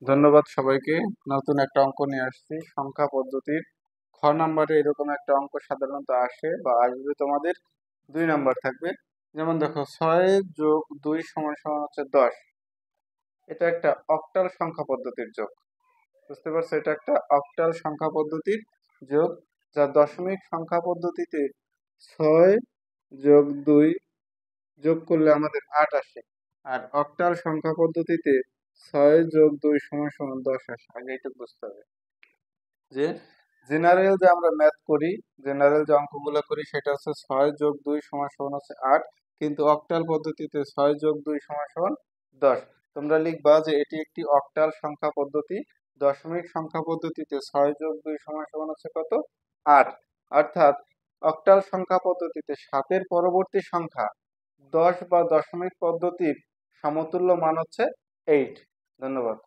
ধন্যবাদ সবাইকে। নতুন একটা অঙ্ক নিয়ে আসছি সংখ্যা পদ্ধতির। খ নাম্বারে এরকম একটা অঙ্ক সাধারণত আসে বা আসবে তোমাদের। 2 নাম্বার থাকবে। যেমন দেখো 6+2 = হচ্ছে 10। এটা একটা অক্টাল সংখ্যা পদ্ধতির যোগ। বুঝতে পারছো, এটা একটা অক্টাল সংখ্যা পদ্ধতির যোগ, যা দশমিক সংখ্যা পদ্ধতিতে 6+2 যোগ করলে আমাদের 8 আসে। আর অক্টাল সংখ্যা পদ্ধতিতে 6+2 = 10 আসে। আগে এটা বুঝতে হবে যে জেনারেল যে আমরা ম্যাথ করি, জেনারেল যে অঙ্কগুলো করি সেটা হচ্ছে 6+2 = হচ্ছে 8, কিন্তু অক্টাল পদ্ধতিতে 6+2 = 10। তোমরা লিখবা যে এটি একটি অক্টাল সংখ্যা পদ্ধতি। দশমিক সংখ্যা পদ্ধতিতে 6+2 = হচ্ছে কত? 8। অর্থাৎ অক্টাল সংখ্যা পদ্ধতিতে 7-এর পরবর্তী সংখ্যা 10 বা দশমিক পদ্ধতির সমতুল্য মান হচ্ছে 8। ধন্যবাদ।